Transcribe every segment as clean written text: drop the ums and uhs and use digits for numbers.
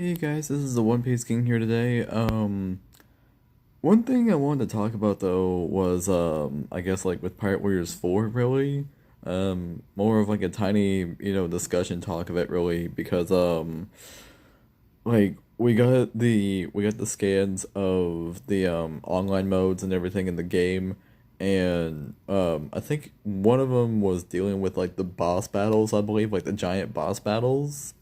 Hey guys, this is the One Piece King here today. One thing I wanted to talk about though was I guess like with Pirate Warriors 4 really. More of like a tiny, discussion talk of it really because like we got the scans of the online modes and everything in the game, and I think one of them was dealing with like the boss battles, I believe, like the giant boss battles.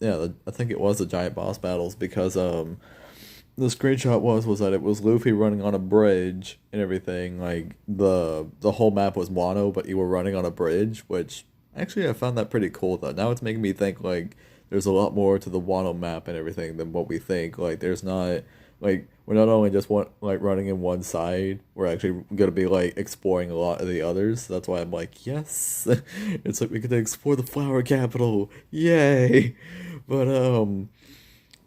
Yeah, I think it was the giant boss battles because the screenshot was that it was Luffy running on a bridge and everything. Like the whole map was Wano, but you were running on a bridge, which actually I found that pretty cool though. Now it's making me think like there's a lot more to the Wano map and everything than what we think. Like there's not like we're not only just running in one side, we're actually gonna be like exploring a lot of the others. That's why I'm like, yes, it's like we get to explore the flower capital, yay! But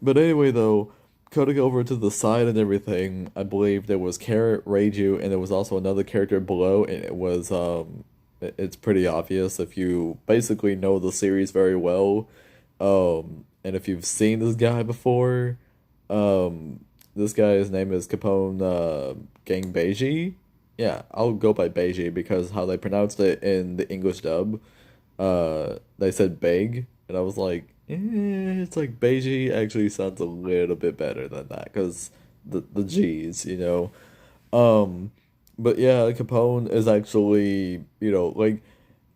but anyway though, cutting over to the side and everything, I believe there was Carrot, Reiju, and there was also another character below, and it was it's pretty obvious if you basically know the series very well, and if you've seen this guy before, this guy's name is Capone Gang Beiji. Yeah, I'll go by Beiji because how they pronounced it in the English dub, they said Beg, and I was like, it's like Beiji actually sounds a little bit better than that because the G's, you know. Um, but yeah, Capone is actually, like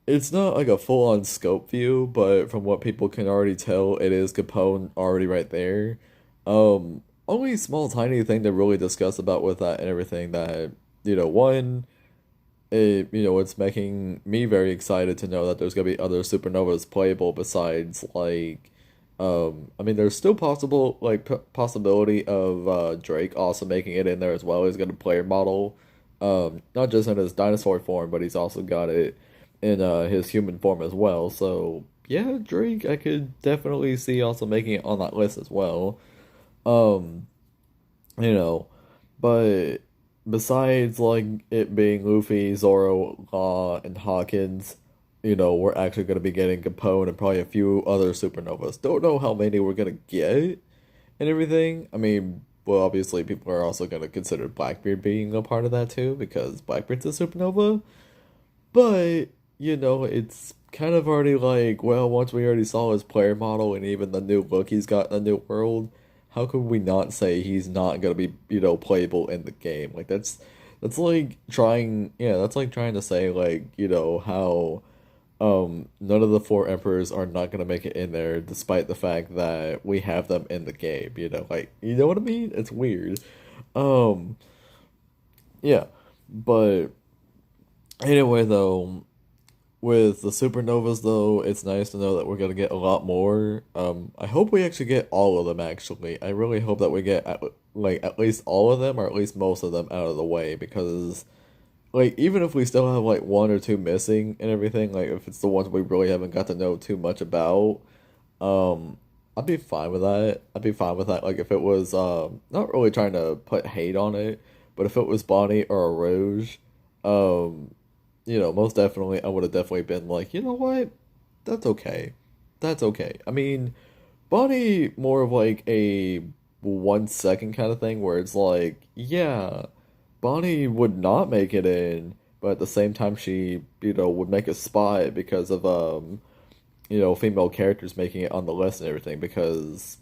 it's not like a full on scope view, but from what people can already tell, it is Capone already right there. Only small tiny thing to really discuss about with that and everything that, one, it's making me very excited to know that there's gonna be other supernovas playable besides like, I mean, there's still possibility of Drake also making it in there as well. He's got a player model, not just in his dinosaur form, but he's also got it in his human form as well. So yeah, Drake, I could definitely see also making it on that list as well. Um, you know, but besides like it being Luffy, Zoro, Law, and Hawkins, we're actually gonna be getting Capone and probably a few other supernovas. Don't know how many we're gonna get and everything. I mean, well, obviously people are also gonna consider Blackbeard being a part of that too because Blackbeard's a supernova. But it's kind of already like, well, once we already saw his player model and even the new look he's got in the new world, how could we not say he's not gonna be, playable in the game? Like that's like trying, yeah, that's like trying to say like, how none of the four emperors are not gonna make it in there despite the fact that we have them in the game, like you know what I mean? It's weird. Um yeah. But anyway though, with the supernovas, though, it's nice to know that we're gonna get a lot more. I hope we actually get all of them. Actually, I really hope that we get at least all of them, or at least most of them, out of the way. Because, like, even if we still have like one or two missing and everything, like if it's the ones we really haven't got to know too much about, I'd be fine with that. I'd be fine with that. Like if it was not really trying to put hate on it, but if it was Bonnie or a Rouge, um most definitely, I would have definitely been like, you know what? That's okay. That's okay. I mean, Bonnie more of like a 1 second kind of thing where it's like, yeah, Bonnie would not make it in, but at the same time she, would make a spot because of female characters making it on the list and everything because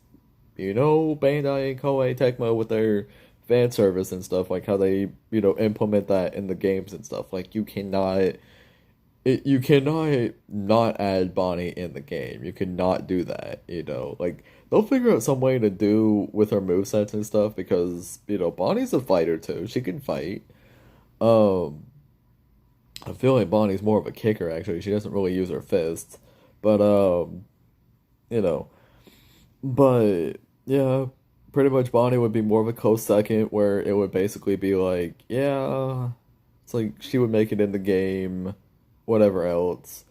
Bandai and Koei Tecmo with their fan service and stuff, like how they, implement that in the games and stuff. Like you cannot not add Bonnie in the game. You cannot do that, Like they'll figure out some way to do with her movesets and stuff because, Bonnie's a fighter too. She can fight. Um I feel like Bonnie's more of a kicker actually. She doesn't really use her fists. But you know, but yeah, pretty much Bonnie would be more of a close second where it would basically be like, yeah, it's like she would make it in the game, whatever else.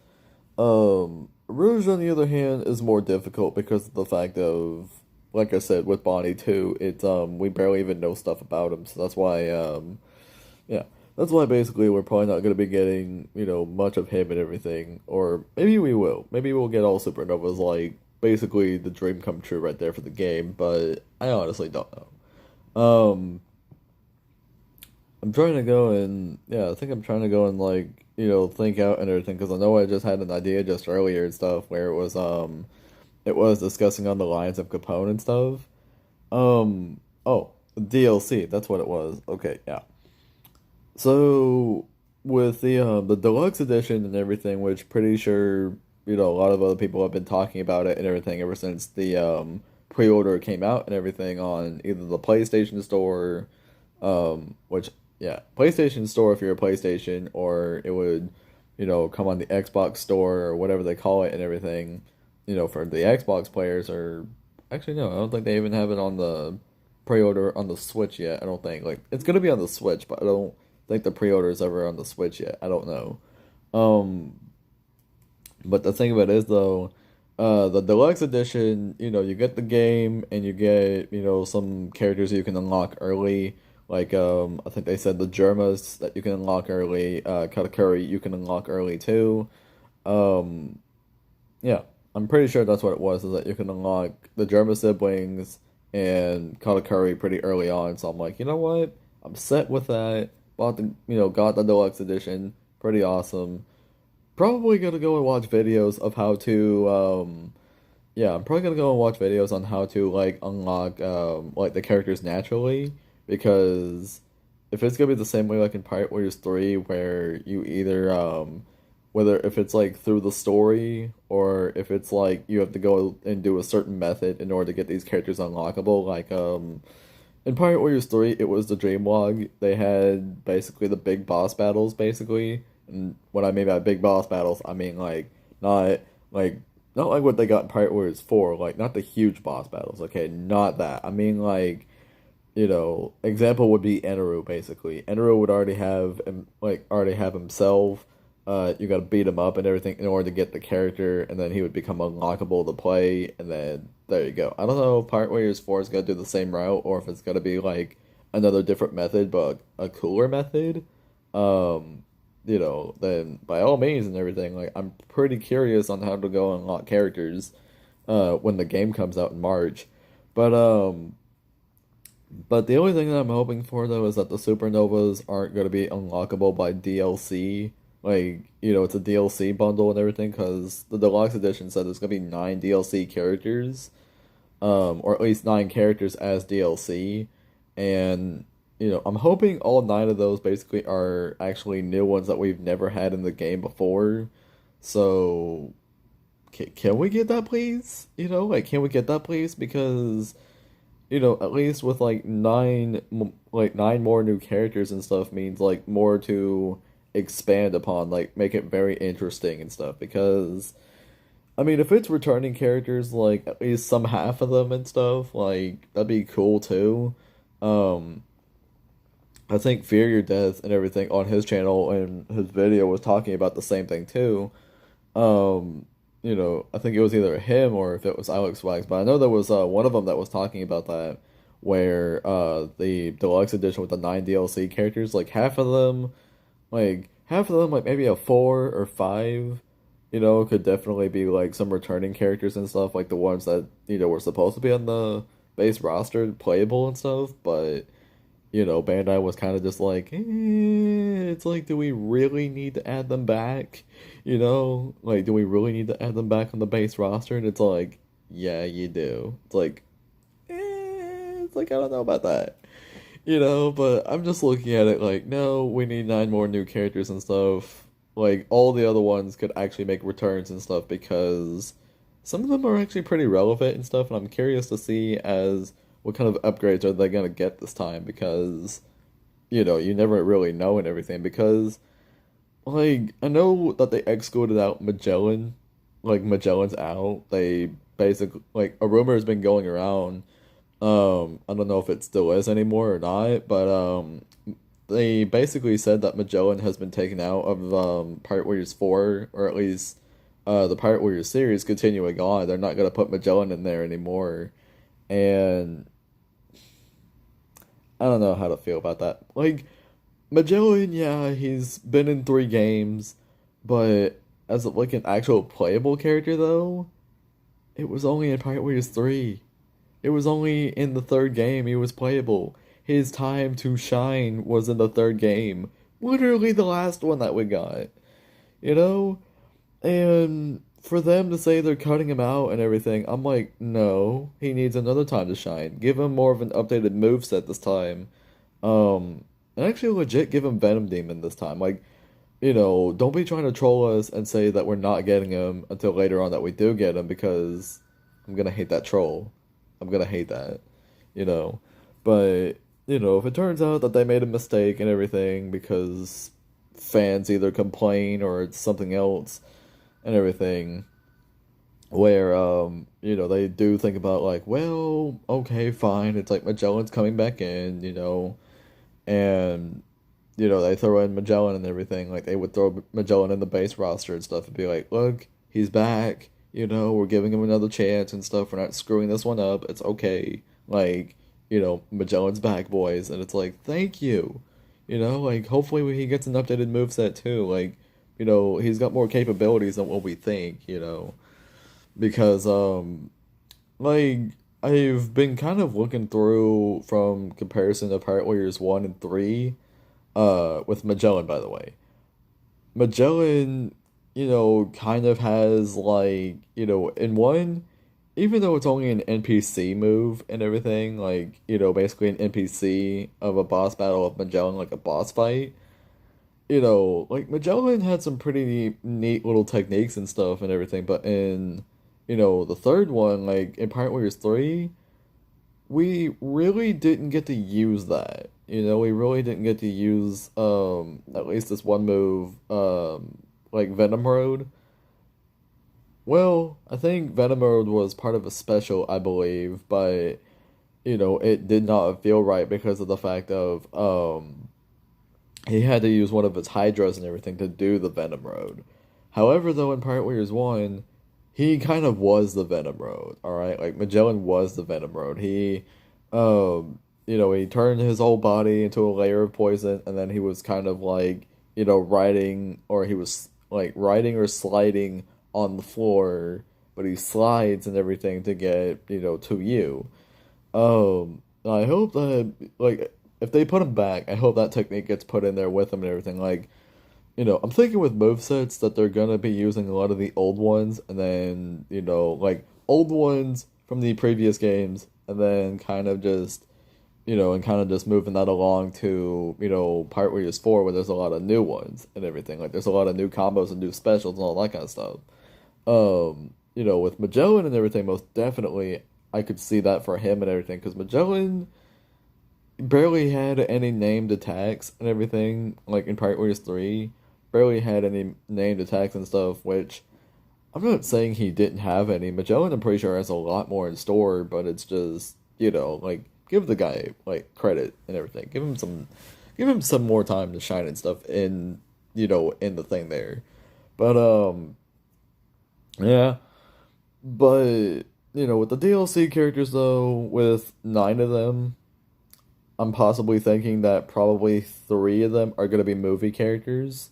Rouge on the other hand is more difficult because of the fact of, like I said, with Bonnie too, it's we barely even know stuff about him, so that's why yeah. That's why basically we're probably not gonna be getting, much of him and everything. Or maybe we will. Maybe we'll get all supernovas like basically the dream come true right there for the game, but I honestly don't know. I'm trying to go and yeah, I think I'm trying to go and like think out and everything because I know I just had an idea just earlier and stuff where it was discussing on the lines of Capone and stuff. Oh, DLC, that's what it was. Okay, yeah. So with the deluxe edition and everything, which pretty sure a lot of other people have been talking about it and everything ever since the pre-order came out and everything on either the PlayStation Store, which yeah, PlayStation Store if you're a PlayStation, or it would come on the Xbox Store or whatever they call it and everything, for the Xbox players. Or actually no, I don't think they even have it on the pre-order on the Switch yet. I don't think like it's gonna be on the Switch, but I don't think the pre-order is ever on the Switch yet. I don't know. Um, but the thing of it is though, the deluxe edition, you get the game and you get some characters you can unlock early. Like I think they said the Germas that you can unlock early. Katakuri you can unlock early too. Um, yeah, I'm pretty sure that's what it was. Is that you can unlock the Germa siblings and Katakuri pretty early on. So I'm like, you know what? I'm set with that. Bought the got the deluxe edition. Pretty awesome. Probably gonna go and watch videos of how to yeah, I'm probably gonna go and watch videos on how to like unlock like the characters naturally, because if it's gonna be the same way like in Pirate Warriors 3 where you either whether if it's like through the story or if it's like you have to go and do a certain method in order to get these characters unlockable, like in Pirate Warriors 3, it was the Dream Log. They had basically the big boss battles, basically. And what I mean by big boss battles, I mean not like not like what they got in Pirate Warriors 4, like not the huge boss battles, okay? Not that. I mean like, example would be Eneru, basically. Eneru would already have already have himself. You gotta beat him up and everything in order to get the character, and then he would become unlockable to play, and then there you go. I don't know if Pirate Warriors 4 is gonna do the same route or if it's gonna be like another different method, but a cooler method. Then by all means and everything, like I'm pretty curious on how to go unlock characters when the game comes out in March. But but the only thing that I'm hoping for though is that the supernovas aren't going to be unlockable by DLC. Like, it's a DLC bundle and everything because the deluxe edition said there's going to be 9 DLC characters, or at least 9 characters as DLC. And, I'm hoping all 9 of those basically are actually new ones that we've never had in the game before. So, can we get that, please? Can we get that, please? Because at least with like nine more new characters and stuff means like more to expand upon, like make it very interesting and stuff. Because I mean, if it's returning characters, like at least some half of them and stuff, like that'd be cool too. Um, I think Fear Your Death and everything on his channel and his video was talking about the same thing too. Um, I think it was either him or if it was Alex Wax, but I know there was one of them that was talking about that, where the deluxe edition with the 9 DLC characters, like half of them, like maybe a 4 or 5, could definitely be like some returning characters and stuff, like the ones that were supposed to be on the base roster playable and stuff, but Bandai was kind of just like, it's like, do we really need to add them back? Like, do we really need to add them back on the base roster? And it's like, yeah, you do. It's like, I don't know about that. But I'm just looking at it like, no, we need 9 more new characters and stuff. Like, all the other ones could actually make returns and stuff because some of them are actually pretty relevant and stuff, and I'm curious to see as what kind of upgrades are they gonna get this time because you never really know and everything because like I know that they excluded out Magellan, like Magellan's out. They basically like a rumor has been going around. I don't know if it still is anymore or not, but they basically said that Magellan has been taken out of Pirate Warriors 4, or at least the Pirate Warriors series continuing on. They're not gonna put Magellan in there anymore. And I don't know how to feel about that. Like, Magellan, yeah, he's been in 3 games, but as like an actual playable character though, It was only in Pirate Warriors 3. It was only in the third game he was playable. His time to shine was in the third game. Literally the last one that we got. You know? And for them to say they're cutting him out and everything, I'm like, no, he needs another time to shine. Give him more of an updated moveset this time. And actually legit give him Venom Demon this time. Like, don't be trying to troll us and say that we're not getting him until later on that we do get him, because I'm gonna hate that troll. I'm gonna hate that, you know. But, if it turns out that they made a mistake and everything because fans either complain or it's something else and everything, where, they do think about, like, well, okay, fine, it's like Magellan's coming back in, and they throw in Magellan and everything. Like, they would throw Magellan in the base roster and stuff and be like, look, he's back. We're giving him another chance and stuff. We're not screwing this one up. It's okay. Like, Magellan's back, boys. And it's like, thank you. Like, hopefully he gets an updated moveset too. Like, he's got more capabilities than what we think, Because, like, I've been kind of looking through from comparison to Pirate Warriors 1 and 3, with Magellan, by the way. Magellan, kind of has, like, in one, even though it's only an NPC move and everything, like, basically an NPC of a boss battle of Magellan, like a boss fight, like, Magellan had some pretty neat little techniques and stuff and everything, but in, the third one, like, in Pirate Warriors 3, we really didn't get to use that. We really didn't get to use at least this one move, like Venom Road. Well, I think Venom Road was part of a special, I believe, but it did not feel right because of the fact of he had to use one of his Hydras and everything to do the Venom Road. However, though, in Pirate Warriors 1, he kind of was the Venom Road, alright? Like, Magellan was the Venom Road. He, he turned his whole body into a layer of poison, and then he was kind of like, riding, or he was, like, riding or sliding on the floor, but he slides and everything to get, to you. I hope that, like, if they put him back, I hope that technique gets put in there with him and everything. Like, I'm thinking with movesets that they're gonna be using a lot of the old ones, and then, like, old ones from the previous games, and then kind of just, and kind of just moving that along to, Pirate Warriors 4, where there's a lot of new ones and everything. Like, there's a lot of new combos and new specials and all that kind of stuff. With Magellan and everything, most definitely, I could see that for him and everything, because Magellan barely had any named attacks and everything, like in Pirate Warriors 3, barely had any named attacks and stuff, which I'm not saying he didn't have any. Magellan, I'm pretty sure, has a lot more in store, but it's just, like, give the guy, like, credit and everything. Give him some more time to shine and stuff in, in the thing there. But, yeah. But, with the DLC characters, though, with 9 of them, I'm possibly thinking that probably 3 of them are going to be movie characters.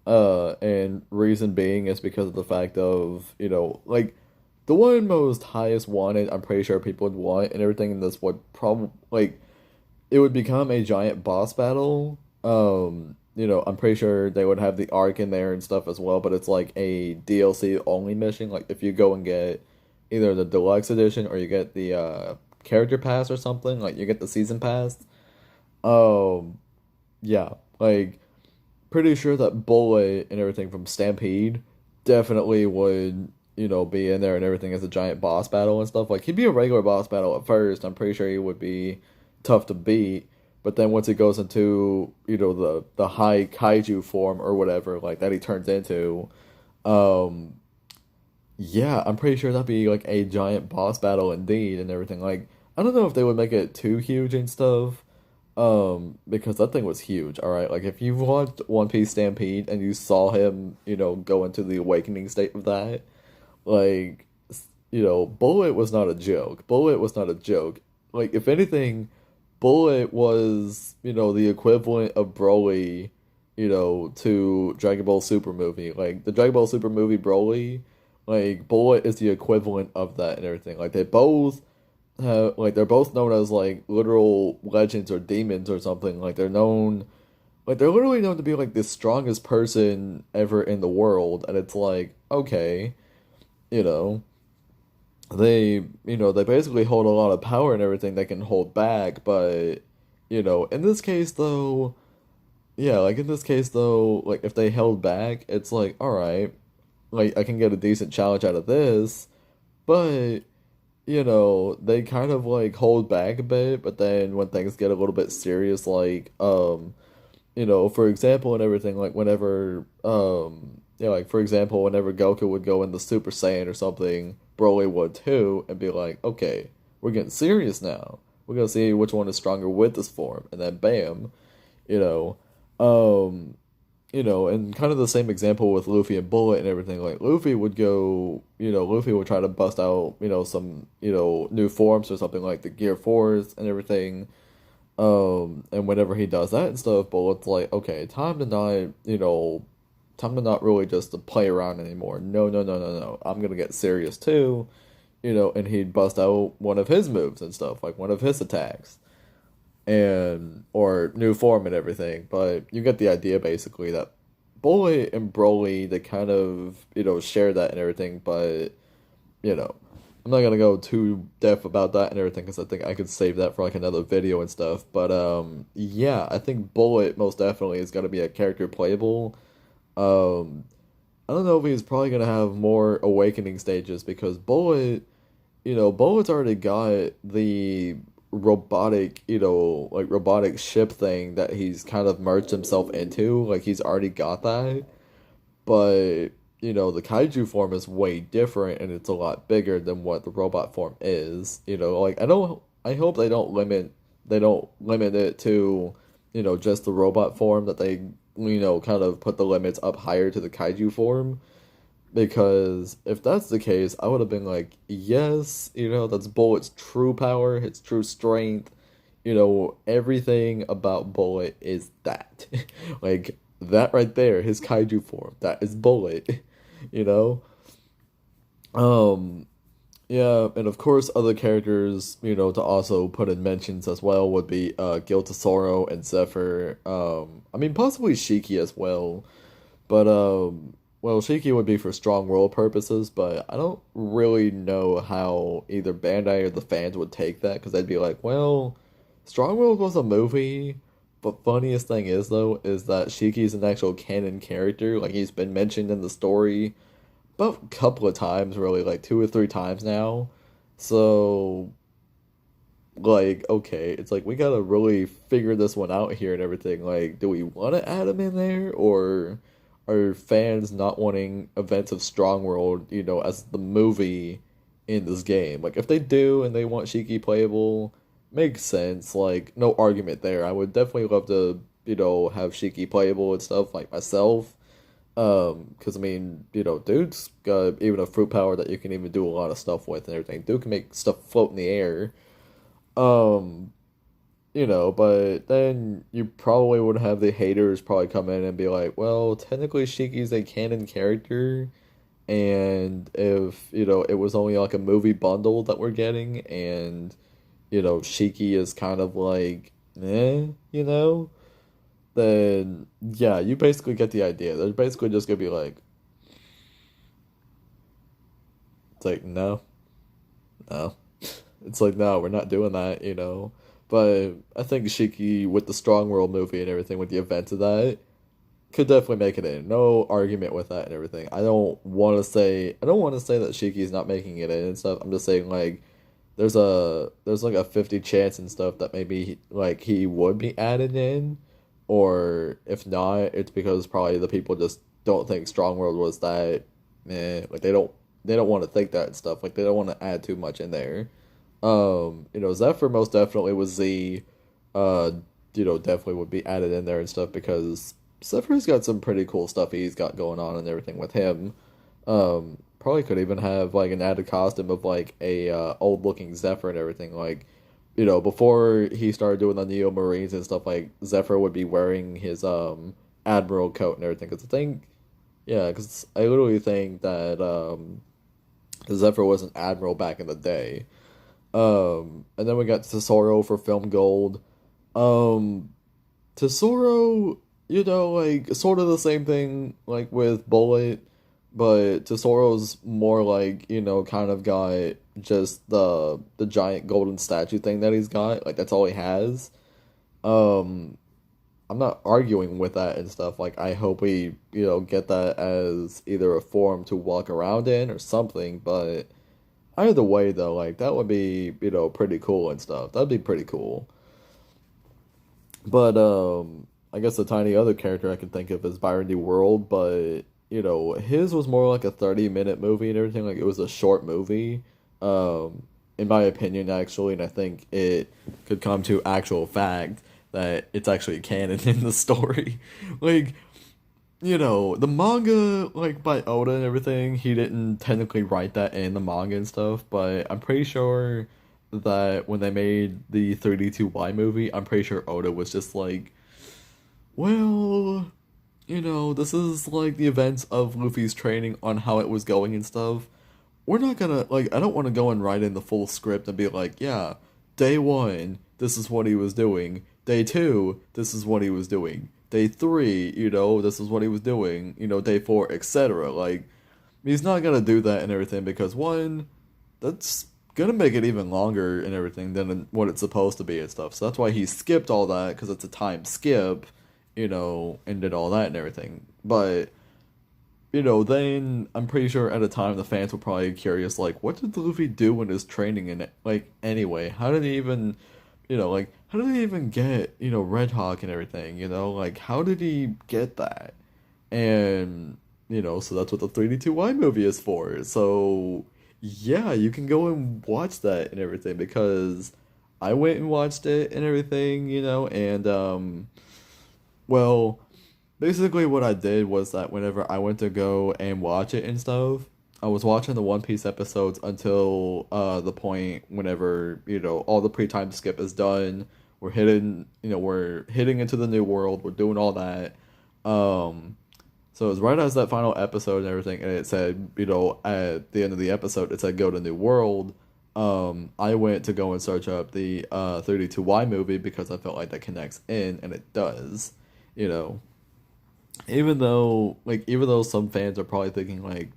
And reason being is because of the fact of, like, the one most highest wanted, I'm pretty sure people would want, and everything in this would probably, like, it would become a giant boss battle. I'm pretty sure they would have the arc in there and stuff as well, but it's like a DLC only mission. Like, if you go and get either the deluxe edition or you get the character pass or something, like you get the season pass. Yeah, like, pretty sure that Bullet and everything from Stampede definitely would, be in there and everything as a giant boss battle and stuff. Like, he'd be a regular boss battle at first. I'm pretty sure he would be tough to beat. But then once he goes into, the high kaiju form or whatever, like, that he turns into, yeah, I'm pretty sure that'd be, like, a giant boss battle indeed and everything. Like, I don't know if they would make it too huge and stuff, because that thing was huge, alright? Like, if you watched One Piece Stampede and you saw him, go into the awakening state of that, like, Bullet was not a joke. Bullet was not a joke. Like, if anything, Bullet was, the equivalent of Broly, to Dragon Ball Super movie. Like, the Dragon Ball Super movie Broly, Like Bullet is the equivalent of that and everything. Like they both have like they're both known as like literal legends or demons or something. Like they're known like they're literally known to be like the strongest person ever in the world, and it's like, okay, you know, they basically hold a lot of power and everything they can hold back, but in this case though, yeah, like in this case though, like if they held back, it's like, all right, like I can get a decent challenge out of this, but they kind of like hold back a bit, but then when things get a little bit serious, like for example, and everything, like whenever, yeah, like for example, whenever Goku would go into Super Saiyan or something, Broly would too, and be like, okay, we're getting serious now. We're gonna see which one is stronger with this form, and then bam, you know, um, and kind of the same example with Luffy and Bullet and everything. Like Luffy would go, Luffy would try to bust out, some, new forms or something like the Gear Force and everything. And whenever he does that and stuff, but it's like, okay, time to not really just to play around anymore. No, no, no, no, no. I'm gonna get serious too, and he'd bust out one of his moves and stuff, like one of his attacks, and or new form and everything. But you get the idea basically that Bullet and Broly, they kind of, share that and everything, but you know, I'm not gonna go too depth about that and everything because I think I could save that for like another video and stuff. But yeah, I think Bullet most definitely is gonna be a character playable. Um, I don't know if he's probably gonna have more awakening stages because Bullet's already got the robotic, like robotic ship thing that he's kind of merged himself into. Like he's already got that. But, the kaiju form is way different and it's a lot bigger than what the robot form is. Like I hope they don't limit it to, just the robot form, that they, kind of put the limits up higher to the kaiju form. Because if that's the case, I would have been like, yes, that's Bullet's true power, his true strength. Everything about Bullet is that. Like, that right there, his kaiju form, that is Bullet. You know? Um, yeah, and of course, other characters, to also put in mentions as well would be Giltasoro and Zephyr. I mean, possibly Shiki as well. But well, Shiki would be for strong world purposes, but I don't really know how either Bandai or the fans would take that because they'd be like, well, Strong World was a movie, but funniest thing is though is that Shiki's an actual canon character. Like he's been mentioned in the story about a couple of times, really, like two or three times now. So like, okay, it's like we gotta really figure this one out here and everything. Like, do we want to add him in there, or are fans not wanting events of Strong World, as the movie in this game? Like, if they do and they want Shiki playable, makes sense. Like, no argument there. I would definitely love to, have Shiki playable and stuff like myself. Because I mean, dude's got even a fruit power that you can even do a lot of stuff with and everything. Dude can make stuff float in the air. Um, but then you probably would have the haters probably come in and be like, well, technically Shiki's a canon character, and if, it was only like a movie bundle that we're getting, and, Shiki is kind of like, then, yeah, you basically get the idea. They're basically just gonna be like, it's like, no, no. It's like, no, we're not doing that, But I think Shiki, with the Strong World movie and everything, with the event of that, could definitely make it in. No argument with that and everything. I don't want to say that Shiki's not making it in and stuff. I'm just saying like, there's like a 50 chance and stuff that maybe like he would be added in, or if not, it's because probably the people just don't think Strong World was that. Like they don't want to think that and stuff. Like they don't want to add too much in there. Zephyr most definitely was uh, definitely would be added in there and stuff because Zephyr's got some pretty cool stuff he's got going on and everything with him. Probably could even have like an added costume of like a old looking Zephyr and everything. Like, before he started doing the Neo Marines and stuff, like Zephyr would be wearing his Admiral coat and everything. Because I think, yeah, because I literally think that because Zephyr was an admiral back in the day. And then we got Tesoro for Film Gold. Um, Tesoro, like sort of the same thing like with Bullet, but Tesoro's more like, kind of got just the giant golden statue thing that he's got. Like that's all he has. Um, I'm not arguing with that and stuff. Like I hope we, get that as either a form to walk around in or something, but either way though, like that would be, pretty cool and stuff. That'd be pretty cool. But I guess the tiny other character I can think of is Byron D. World, but his was more like a 30-minute movie and everything. Like it was a short movie, in my opinion, actually, and I think it could come to actual fact that it's actually canon in the story. Like, the manga, like by Oda and everything, he didn't technically write that in the manga and stuff, but I'm pretty sure that when they made the 32Y movie, I'm pretty sure Oda was just like, well, this is like the events of Luffy's training on how it was going and stuff. We're not gonna, like, I don't want to go and write in the full script and be like, yeah, day one, this is what he was doing. Day two, this is what he was doing. Day three, this is what he was doing. Day four, etc. Like, he's not gonna do that and everything because, one, that's gonna make it even longer and everything than what it's supposed to be and stuff. So that's why he skipped all that because it's a time skip, and did all that and everything. But then I'm pretty sure at a time the fans were probably curious, like, what did Luffy do in his training and like anyway? How did he even, like how did he even get Red Hawk and everything? Like how did he get that? And so that's what the 3D2Y movie is for. So yeah, you can go and watch that and everything because I went and watched it and everything, and well, basically what I did was that whenever I went to go and watch it and stuff, I was watching the One Piece episodes until the point whenever, all the pre-time skip is done. We're hitting into the new world, we're doing all that. So it was right as that final episode and everything, and it said, at the end of the episode, it said go to New World. I went to go and search up the 32Y movie because I felt like that connects in, and it does, you know. Even though some fans are probably thinking like,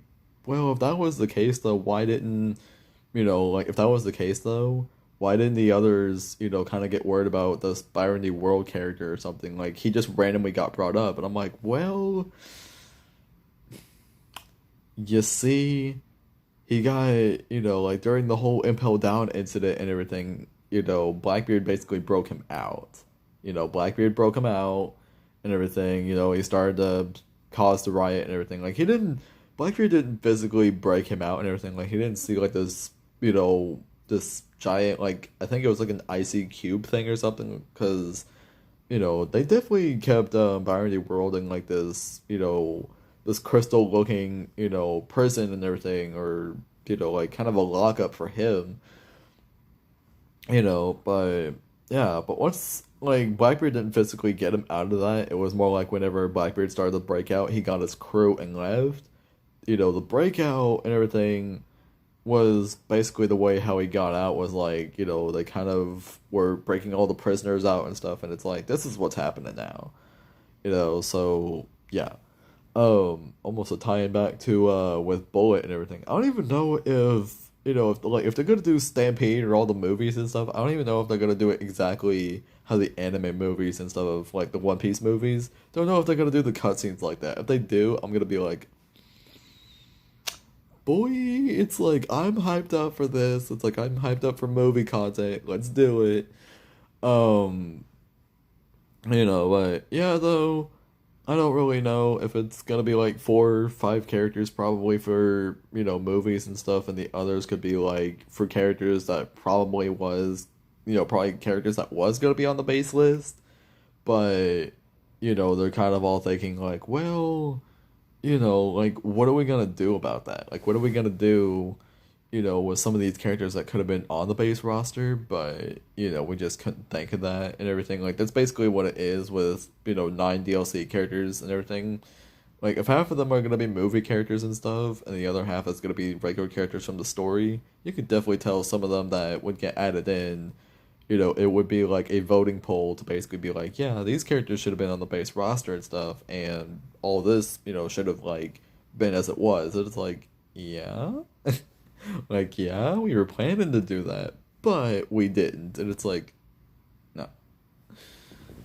well, if that was the case though, why didn't, if that was the case though, why didn't the others, kind of get worried about this Byron D. World character or something? Like, he just randomly got brought up, and I'm like, well, you see, he got, like during the whole Impel Down incident and everything, Blackbeard basically broke him out. Blackbeard broke him out and everything, he started to cause the riot and everything. Like, Blackbeard didn't physically break him out and everything. Like, he didn't see, like, this, this giant, like, I think it was like an icy cube thing or something, because, they definitely kept Byron D. World in, like, this, this crystal looking, prison and everything, or, like kind of a lockup for him, but yeah, but once like Blackbeard didn't physically get him out of that, it was more like whenever Blackbeard started to break out, he got his crew and left. The breakout and everything was basically the way how he got out was like, they kind of were breaking all the prisoners out and stuff, and it's like, this is what's happening now. So yeah. Almost a tie-in back to with Bullet and everything. I don't even know if if they're gonna do Stampede or all the movies and stuff. I don't even know if they're gonna do it exactly how the anime movies and stuff of like the One Piece movies. Don't know if they're gonna do the cutscenes like that. If they do, I'm gonna be like, boy, it's like I'm hyped up for this. It's like I'm hyped up for movie content. Let's do it. Um, but yeah, though. I don't really know if it's gonna be like 4 or 5 characters probably for, movies and stuff, and the others could be like for characters that probably was, probably characters that was gonna be on the base list, but, they're kind of all thinking like, well, like what are we gonna do about that? Like what are we gonna do, with some of these characters that could have been on the base roster, but, we just couldn't think of that and everything. Like, that's basically what it is with, 9 DLC characters and everything. Like, if half of them are gonna be movie characters and stuff, and the other half is gonna be regular characters from the story, you could definitely tell some of them that would get added in. It would be like a voting poll to basically be like, yeah, these characters should have been on the base roster and stuff, and all this, should have like been as it was. And it's like, yeah, like yeah, we were planning to do that, but we didn't, and it's like, no.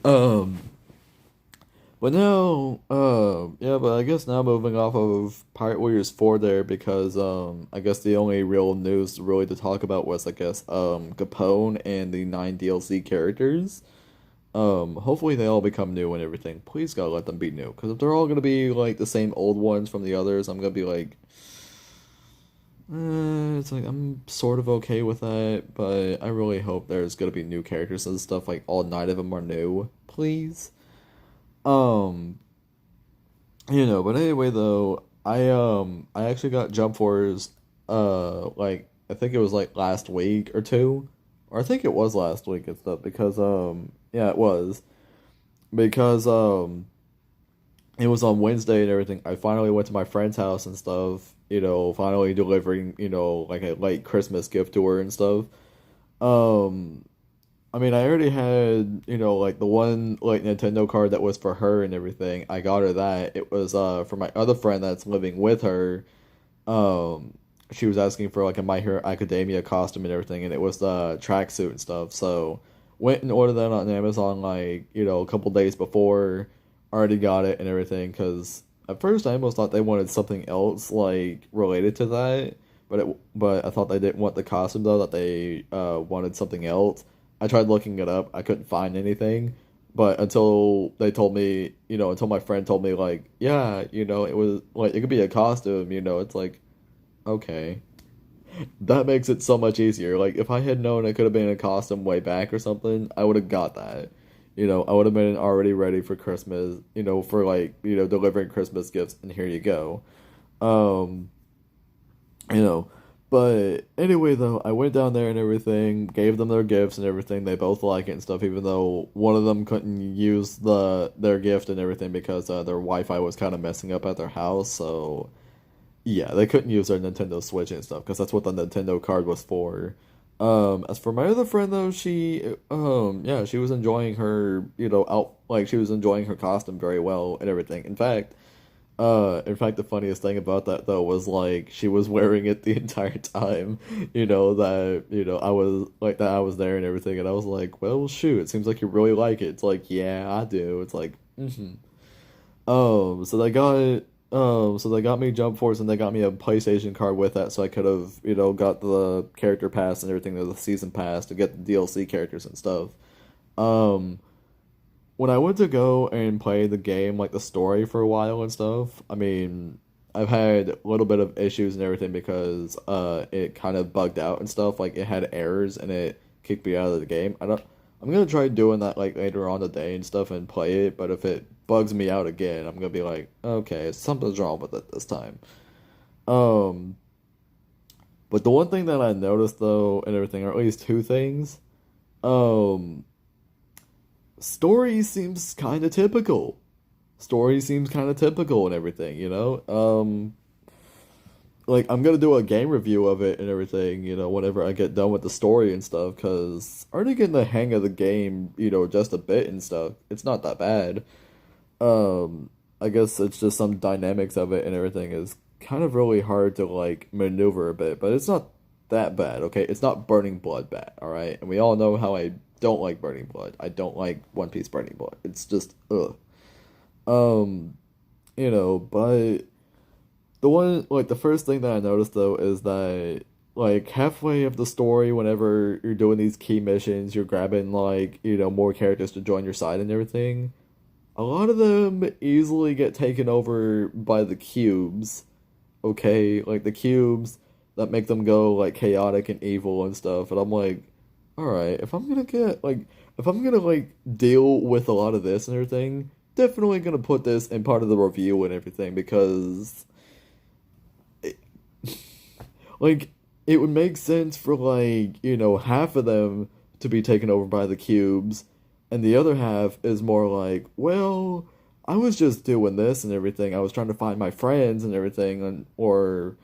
Um, but now, yeah, but I guess now moving off of Pirate Warriors 4 there because I guess the only real news really to talk about was I guess Capone and the 9 DLC characters. Hopefully they all become new and everything. Please gotta let them be new, because if they're all gonna be like the same old ones from the others, I'm gonna be like, it's like I'm sort of okay with that, but I really hope there's gonna be new characters and stuff. Like all 9 of them are new, please. Um, but anyway though, I actually got Jump Force like I think it was like last week or two. Or I think it was last week and stuff because yeah, it was. Because it was on Wednesday and everything. I finally went to my friend's house and stuff, finally delivering, like a late Christmas gift to her and stuff. Um I mean, I already had, like the one like Nintendo card that was for her and everything. I got her that. It was for my other friend that's living with her. Um she was asking for like a My Hero Academia costume and everything, and it was the tracksuit and stuff. So went and ordered that on Amazon like, a couple days before. Already got it and everything cuz at first I almost thought they wanted something else like related to that, but I thought they didn't want the costume though, that they wanted something else. I tried looking it up. I couldn't find anything. But until they told me, until my friend told me, like, yeah, it was, like, it could be a costume, it's like, okay. That makes it so much easier. Like, if I had known it could have been a costume way back or something, I would have got that. I would have been already ready for Christmas, for, like, delivering Christmas gifts, and here you go. Um, you know. But anyway, though, I went down there and everything, gave them their gifts and everything. They both like it and stuff, even though one of them couldn't use their gift and everything because their Wi-Fi was kind of messing up at their house. So yeah, they couldn't use their Nintendo Switch and stuff because that's what the Nintendo card was for. As for my other friend though, yeah, she was enjoying her, out like she was enjoying her costume very well and everything. In fact, the funniest thing about that though was like she was wearing it the entire time. That I was there and everything, and I was like, well, shoot, it seems like you really like it. It's like, yeah, I do. It's like, mm-hmm. So they got me Jump Force and they got me a PlayStation card with that, so I could have got the character pass and everything, the season pass to get the DLC characters and stuff. Um when I went to go and play the game, like the story for a while and stuff, I mean, I've had a little bit of issues and everything because it kind of bugged out and stuff. Like it had errors and it kicked me out of the game. I'm gonna try doing that like later on today and stuff and play it. But if it bugs me out again, I'm gonna be like, okay, something's wrong with it this time. Um, but the one thing that I noticed though and everything, or at least two things, um story seems kind of typical. Story seems kind of typical and everything. Like I'm gonna do a game review of it and everything, whenever I get done with the story and stuff, because already getting the hang of the game, just a bit and stuff. It's not that bad. I guess it's just some dynamics of it and everything is kind of really hard to like maneuver a bit, but it's not that bad, okay? It's not Burning Blood bad, alright? And we all know how I don't like Burning Blood. I don't like One Piece Burning Blood. It's just ugh. Um, but the first thing that I noticed though is that like halfway of the story, whenever you're doing these key missions, you're grabbing like, more characters to join your side and everything. A lot of them easily get taken over by the cubes. Okay, like the cubes that make them go like chaotic and evil and stuff. And I'm like, all right, if I'm gonna like deal with a lot of this and everything, definitely gonna put this in part of the review and everything because, it, like, it would make sense for like half of them to be taken over by the cubes, and the other half is more like, well, I was just doing this and everything. I was trying to find my friends and everything, and or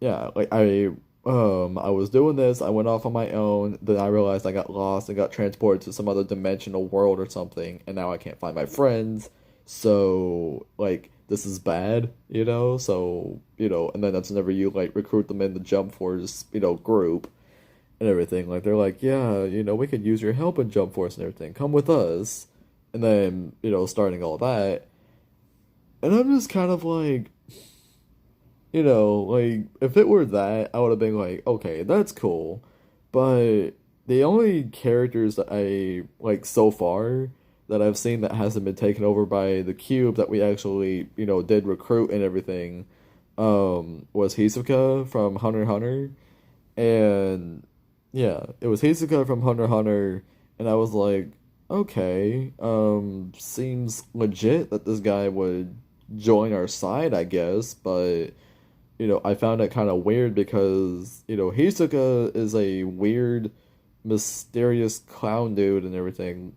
yeah, like I was doing this. I went off on my own. Then I realized I got lost and got transported to some other dimensional world or something, and now I can't find my friends. So like this is bad, you know. So and then that's whenever you like recruit them in the Jump Force, group and everything. Like they're like, yeah, we could use your help in Jump Force and everything. Come with us, and then starting all that, and I'm just kind of like, like if it were that, I would have been like, okay, that's cool. But the only characters that I like so far that I've seen that hasn't been taken over by the cube that we actually, did recruit and everything, was Hisoka from Hunter x Hunter. And yeah, it was Hisoka from Hunter x Hunter, and I was like, okay, seems legit that this guy would join our side, I guess, but I found it kind of weird because, Hisoka is a weird, mysterious clown dude and everything.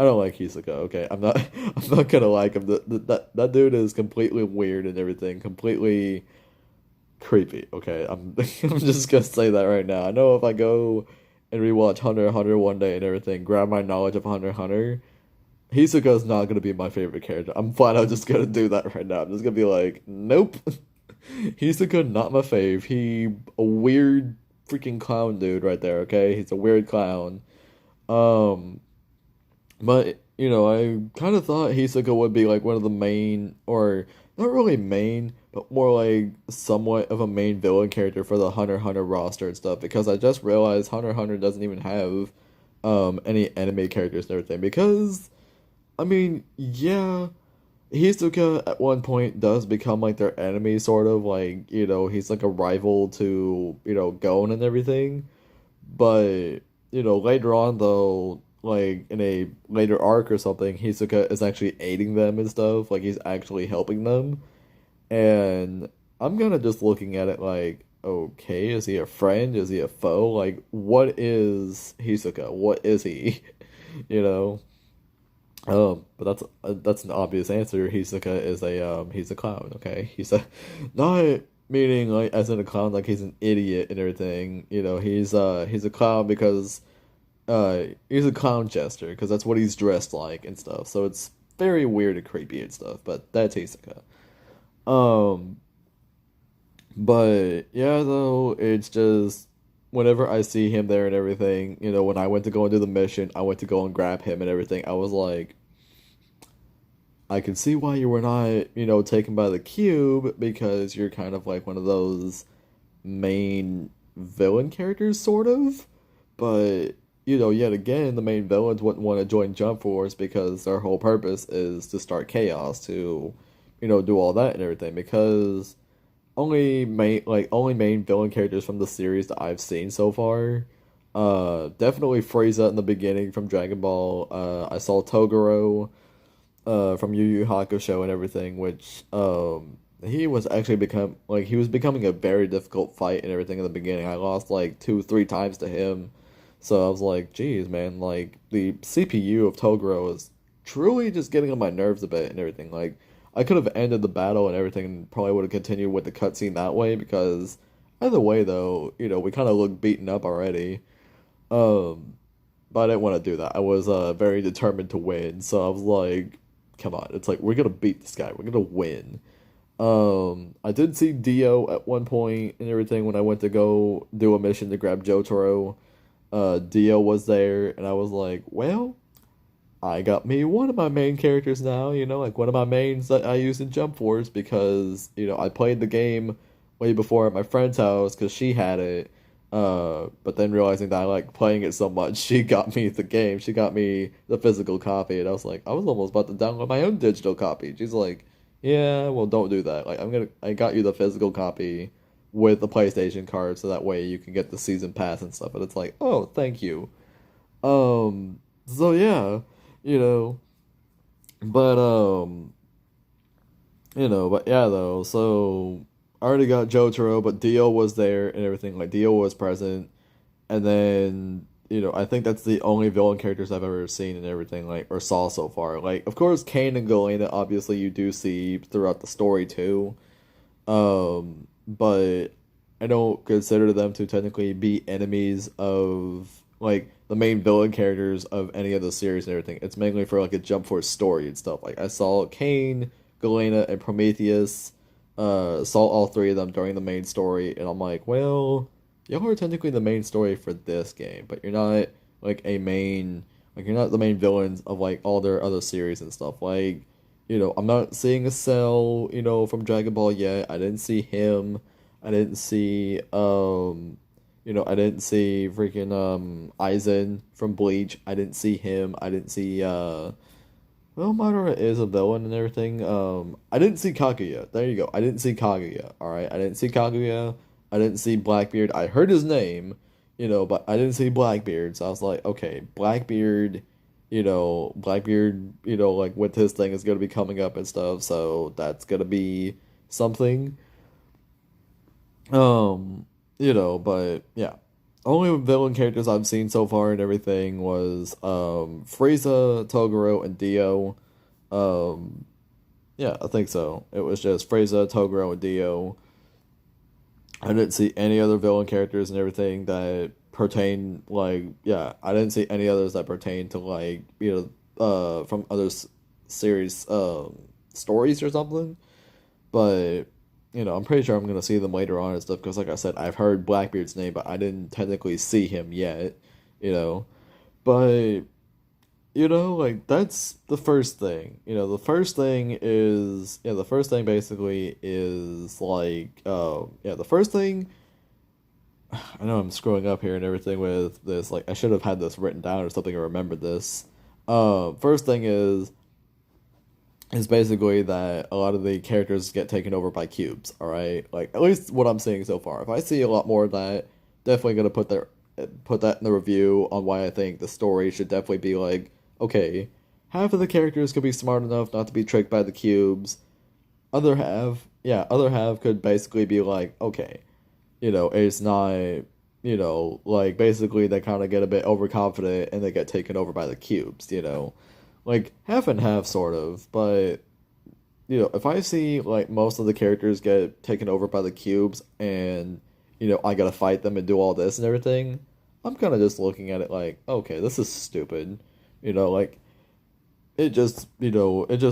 I don't like Hisoka, okay? I'm not gonna like him. That dude is completely weird and everything, completely creepy, okay? I'm just gonna say that right now. I know if I go and rewatch Hunter x Hunter one day and everything, grab my knowledge of Hunter x Hunter, Hisoka's not gonna be my favorite character. I'm flat out just gonna do that right now. I'm just gonna be like, nope. Hisoka not my fave. He a weird freaking clown dude right there, okay? He's a weird clown. Um but I kind of thought Hisoka would be like one of the main, or not really main, but more like somewhat of a main villain character for the Hunter x Hunter roster and stuff. Because I just realized Hunter x Hunter doesn't even have any anime characters and everything. Because I mean, yeah, Hisoka at one point does become like their enemy, sort of like he's like a rival to Gon and everything. But later on though, like in a later arc or something, Hisoka is actually aiding them and stuff. Like he's actually helping them, and I'm kind of just looking at it like, okay, is he a friend? Is he a foe? Like, what is Hisoka? What is he? you know. But that's an obvious answer. Hisoka is he's a clown. Okay, he's a not meaning like as in a clown like he's an idiot and everything. He's a clown because he's a clown jester because that's what he's dressed like and stuff. So it's very weird and creepy and stuff. But that's Hisoka. Um, but yeah, though it's just whenever I see him there and everything, when I went to go and do the mission, I went to go and grab him and everything. I was like, I can see why you were not, taken by the cube because you're kind of like one of those main villain characters, sort of. But, yet again, the main villains wouldn't want to join Jump Force because their whole purpose is to start chaos, to, do all that and everything. Because only main villain characters from the series that I've seen so far. Definitely Frieza in the beginning from Dragon Ball. I saw Toguro from Yu Yu Hakusho and everything, which he was actually he was becoming a very difficult fight and everything in the beginning. I lost like 2-3 times to him, so I was like, geez, man, like the CPU of Toguro is truly just getting on my nerves a bit and everything. Like I could have ended the battle and everything and probably would have continued with the cutscene that way because either way though, we kind of look beaten up already. Um, but I didn't want to do that. I was very determined to win, so I was like, come on, it's like we're gonna beat this guy. We're gonna win. I did see Dio at one point and everything when I went to go do a mission to grab Jotaro. Dio was there, and I was like, well, I got me one of my main characters now, like one of my mains that I use in Jump Force because, I played the game way before at my friend's house because she had it. But then realizing that I like playing it so much, she got me the game. She got me the physical copy, and I was like, I was almost about to download my own digital copy. She's like, yeah, well, don't do that. Like, I got you the physical copy with the PlayStation card, so that way you can get the season pass and stuff. And it's like, oh, thank you. So yeah, you know, but but yeah, though. So I already got Jotaro, but Dio was there and everything. Like Dio was present, and then I think that's the only villain characters I've ever seen and everything, like, or saw so far. Like, of course, Kane and Galena, obviously, you do see throughout the story too. But I don't consider them to technically be enemies of like the main villain characters of any of the series and everything. It's mainly for like a Jump Force story and stuff. Like I saw Kane, Galena, and Prometheus, saw all three of them during the main story, and I'm like, well, y'all are technically the main story for this game, but you're not like a main like you're not the main villains of like all their other series and stuff. Like, I'm not seeing a Cell, from Dragon Ball yet. I didn't see him. I didn't see I didn't see freaking Aizen from Bleach. I didn't see him. I didn't see well, Madara is a villain and everything. I didn't see Kaguya. There you go. I didn't see Kaguya. All right. I didn't see Kaguya. I didn't see Blackbeard. I heard his name, but I didn't see Blackbeard. So I was like, okay, Blackbeard, Blackbeard, like with his thing is gonna be coming up and stuff. So that's gonna be something. But yeah. Only villain characters I've seen so far and everything was Frieza, Toguro, and Dio. Um yeah, I think so. It was just Frieza, Toguro, and Dio. I didn't see any other villain characters and everything that pertain like yeah, I didn't see any others that pertain to like, from other series stories or something. But I'm pretty sure I'm gonna see them later on and stuff because, like I said, I've heard Blackbeard's name, but I didn't technically see him yet. You know, but like that's the first thing. The first thing is the first thing basically is like the first thing. I know I'm screwing up here and everything with this. Like I should have had this written down or something or remembered this. First thing is basically that a lot of the characters get taken over by cubes, alright? Like, at least what I'm seeing so far. If I see a lot more of that, definitely gonna put that in the review on why I think the story should definitely be like, okay, half of the characters could be smart enough not to be tricked by the cubes. Other half could basically be like, okay, it's not, like, basically they kind of get a bit overconfident and they get taken over by the cubes. Like half and half sort of, but if I see like most of the characters get taken over by the cubes and I gotta fight them and do all this and everything, I'm kind of just looking at it like, okay, this is stupid. Like it just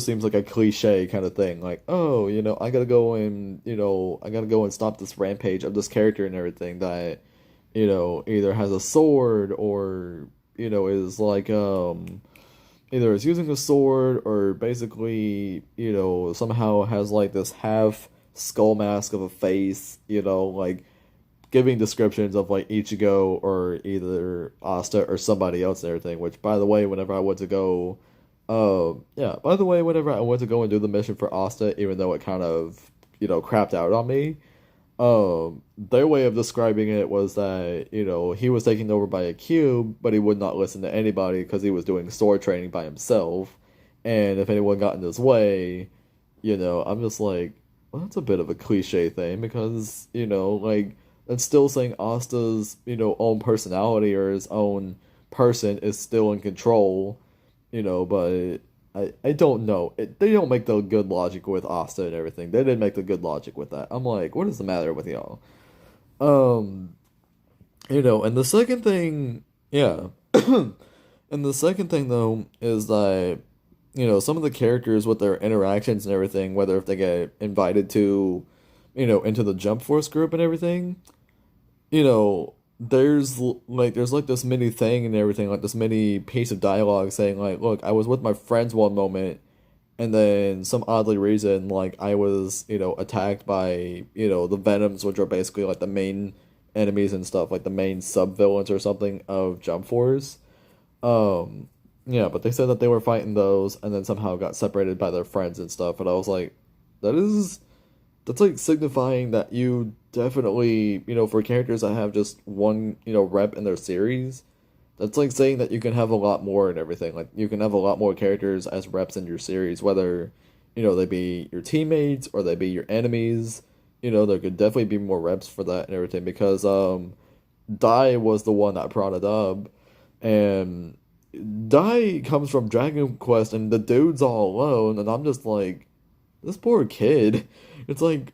seems like a cliche kind of thing. Like, oh, I gotta go and stop this rampage of this character and everything that either has a sword or is like either is using a sword or basically, somehow has like this half skull mask of a face, like giving descriptions of like Ichigo or either Asta or somebody else and everything, which by the way, whenever I went to go whenever I went to go and do the mission for Asta, even though it kind of, crapped out on me, their way of describing it was that, he was taken over by a cube, but he would not listen to anybody because he was doing sword training by himself. And if anyone got in his way, I'm just like, well, that's a bit of a cliche thing because, like, it's still saying Asta's, own personality or his own person is still in control, but I don't know. They don't make the good logic with Asta and everything. They didn't make the good logic with that. I'm like, what is the matter with y'all? Um, and the second thing, yeah. And the second thing, though, is that, some of the characters with their interactions and everything, whether if they get invited to, into the Jump Force group and everything, you know, there's like this mini thing and everything, like this mini piece of dialogue saying like, look, I was with my friends one moment, and then some oddly reason, like I was, attacked by, the Venoms, which are basically like the main enemies and stuff, like the main sub villains or something of Jump Force. Um, yeah, but they said that they were fighting those, and then somehow got separated by their friends and stuff, and I was like, that is that's like signifying that you definitely, for characters that have just one, rep in their series, that's like saying that you can have a lot more and everything. Like, you can have a lot more characters as reps in your series, whether, they be your teammates or they be your enemies. There could definitely be more reps for that and everything because, Dai was the one that brought it up. And Dai comes from Dragon Quest, and the dude's all alone, and I'm just like, this poor kid. It's like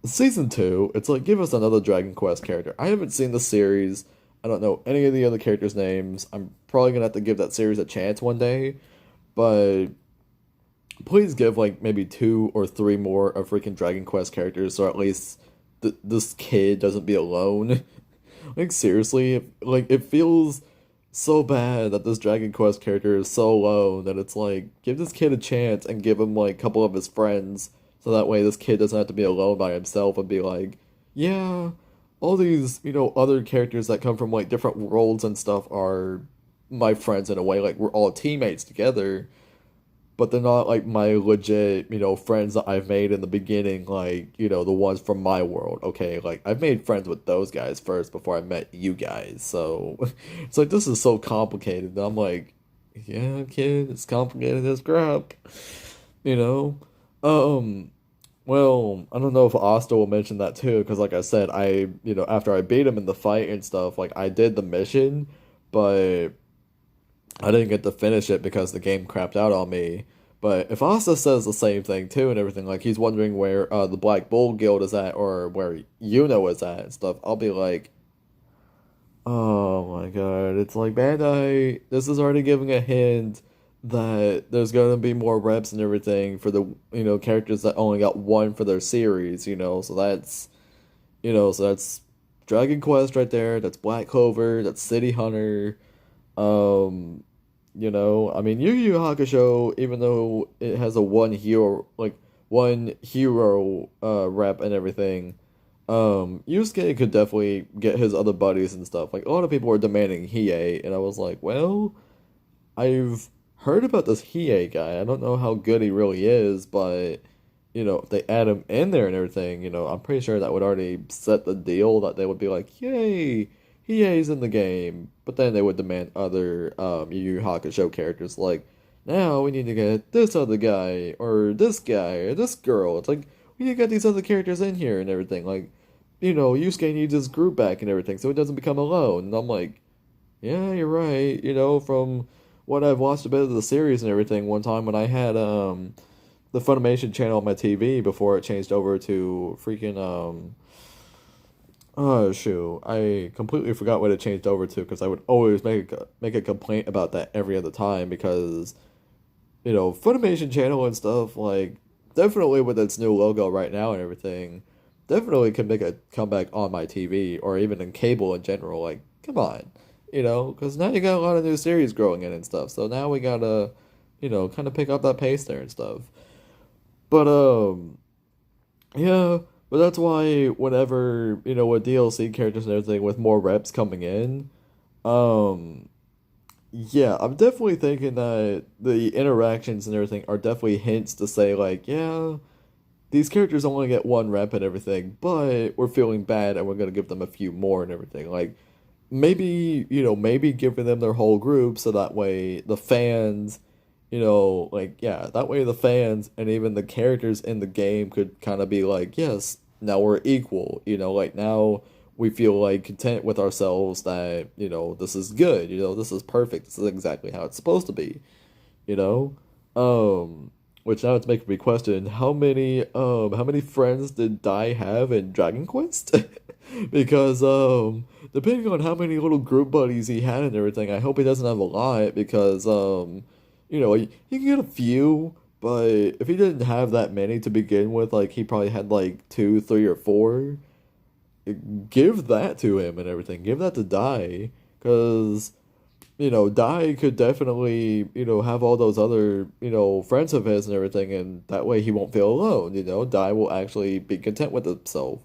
season two. It's like give us another Dragon Quest character. I haven't seen the series. I don't know any of the other characters' names. I'm probably gonna have to give that series a chance one day, but please give like maybe two or three more of freaking Dragon Quest characters, so at least this kid doesn't be alone. Like seriously, like it feels so bad that this Dragon Quest character is so low that it's like give this kid a chance and give him like a couple of his friends so that way this kid doesn't have to be alone by himself and be like, yeah, all these, other characters that come from like different worlds and stuff are my friends in a way, like we're all teammates together, but they're not like my legit, friends that I've made in the beginning, like, the ones from my world. Okay, like I've made friends with those guys first before I met you guys. So it's like this is so complicated. And I'm like, yeah, kid, it's complicated as crap. You know? Well, I don't know if Asta will mention that too, because like I said, after I beat him in the fight and stuff, like I did the mission, but I didn't get to finish it because the game crapped out on me. But if Asta says the same thing too and everything, like he's wondering where the Black Bull Guild is at or where Yuno is at and stuff, I'll be like, oh my god, it's like Bandai, this is already giving a hint that there's gonna be more reps and everything for the, characters that only got one for their series, so that's Dragon Quest right there, that's Black Clover, that's City Hunter, um, I mean, Yu Yu Hakusho, even though it has a one hero rep and everything, Yusuke could definitely get his other buddies and stuff. Like a lot of people were demanding Hiei, and I was like, well, I've heard about this Hiei guy. I don't know how good he really is, but if they add him in there and everything, I'm pretty sure that would already set the deal that they would be like, yay, Hiei's in the game. But then they would demand other Yu Yu Hakusho characters like, now we need to get this other guy, or this guy, or this girl. It's like, we need to get these other characters in here and everything. Like, Yusuke needs his group back and everything, so he doesn't become alone. And I'm like, yeah, you're right. From what I've watched a bit of the series and everything, one time when I had the Funimation channel on my TV before it changed over to freaking oh shoot, I completely forgot what it changed over to because I would always make a complaint about that every other time because Funimation channel and stuff like definitely with its new logo right now and everything definitely can make a comeback on my TV or even in cable in general. Like, come on, because now you got a lot of new series growing in and stuff. So now we gotta kind of pick up that pace there and stuff. But yeah, but that's why whenever, with DLC characters and everything with more reps coming in, um yeah, I'm definitely thinking that the interactions and everything are definitely hints to say like, yeah, these characters only get one rep and everything, but we're feeling bad and we're gonna give them a few more and everything. Like maybe giving them their whole group so that way the fans like, yeah, that way the fans and even the characters in the game could kind of be like, yes, now we're equal, like now we feel like content with ourselves that, this is good, this is perfect, this is exactly how it's supposed to be, you know? Which now it's making me question how many friends did Dai have in Dragon Quest? Because depending on how many little group buddies he had and everything, I hope he doesn't have a lot because he can get a few, but if he didn't have that many to begin with, like he probably had like two, three, or four, give that to him and everything. Give that to Dai, because Dai could definitely have all those other friends of his and everything, and that way he won't feel alone. Dai will actually be content with himself.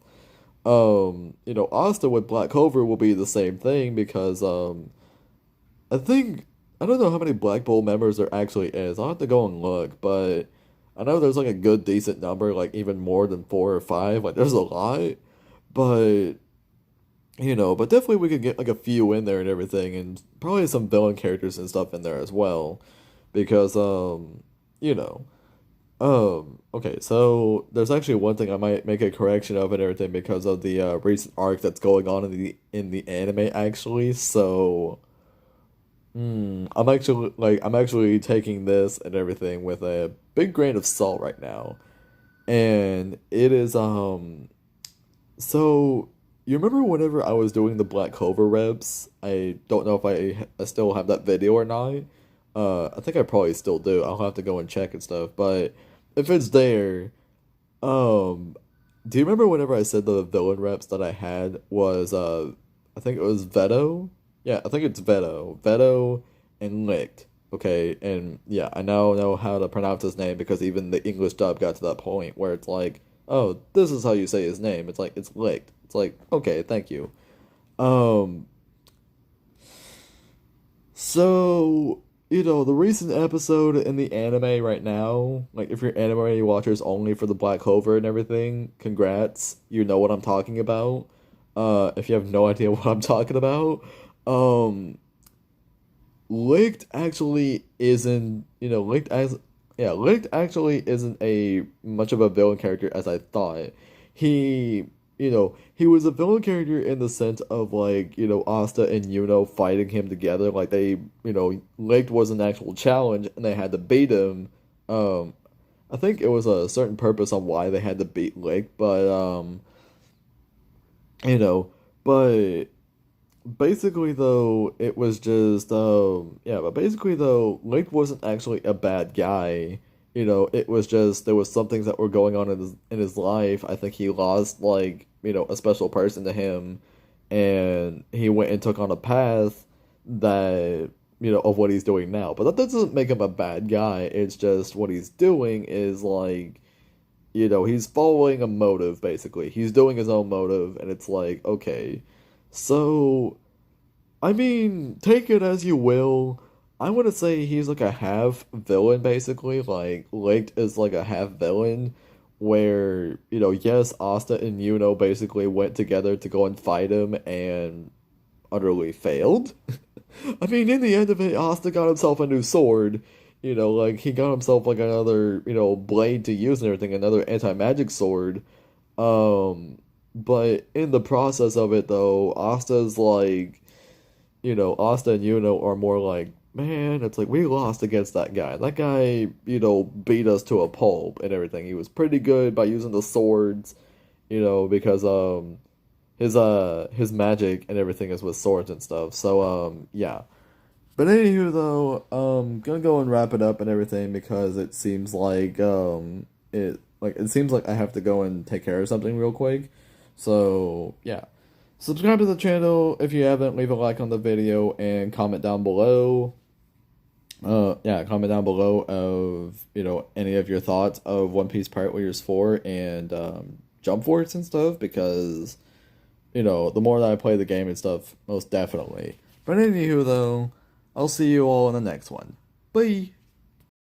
Asta with Black Clover will be the same thing because I think I don't know how many Black Bull members there actually is. I'll have to go and look, but I know there's like a good decent number, like even more than 4 or 5. Like there's a lot, but but definitely we could get like a few in there and everything, and probably some villain characters and stuff in there as well, because you know, Okay, so there's actually one thing I might make a correction of and everything because of the recent arc that's going on in the anime actually. So, I'm actually taking this and everything with a big grain of salt right now. And it is so you remember whenever I was doing the Black Clover reps? I don't know if I still have that video or not. I think I probably still do. I'll have to go and check and stuff. But if it's there, um, do you remember whenever I said the villain reps that I had was I think it was Veto? Yeah, I think it's Veto. Veto and Licked. Okay, and yeah, I now know how to pronounce his name because even the English dub got to that point where it's like, oh, this is how you say his name. It's like it's Licked. It's like, okay, thank you. Um, so, the recent episode in the anime right now, like if you're anime watchers only for the Black Clover and everything, congrats. You know what I'm talking about. If you have no idea what I'm talking about, um, Licked actually isn't, Licked actually isn't a much of a villain character as I thought. He, he was a villain character in the sense of like, Asta and Yuno fighting him together. Like Licked was an actual challenge and they had to beat him. Um, I think it was a certain purpose on why they had to beat Licked, you know, but basically though it was just but basically though Link wasn't actually a bad guy. It was just there was some things that were going on in his life. I think he lost like, a special person to him and he went and took on a path that of what he's doing now. But that doesn't make him a bad guy. It's just what he's doing is like, he's following a motive basically. He's doing his own motive and it's like, okay. So I mean, take it as you will. I want to say he's like a half villain, basically. Like, Linked is like a half villain, where, yes, Asta and Yuno basically went together to go and fight him and utterly failed. I mean, in the end of it, Asta got himself a new sword. Like, he got himself like another, blade to use and everything, another anti-magic sword. But in the process of it, though, Asta's like, Asta and Yuno are more like, man, it's like we lost against that guy. That guy, beat us to a pulp and everything. He was pretty good by using the swords, because his magic and everything is with swords and stuff. So yeah. But anywho though, gonna go and wrap it up and everything because it seems like it seems like I have to go and take care of something real quick. So yeah. Subscribe to the channel if you haven't, leave a like on the video, and comment down below. Comment down below of, any of your thoughts of One Piece Pirate Warriors 4 and Jump Force and stuff, because, the more that I play the game and stuff, most definitely. But anywho, though, I'll see you all in the next one. Bye!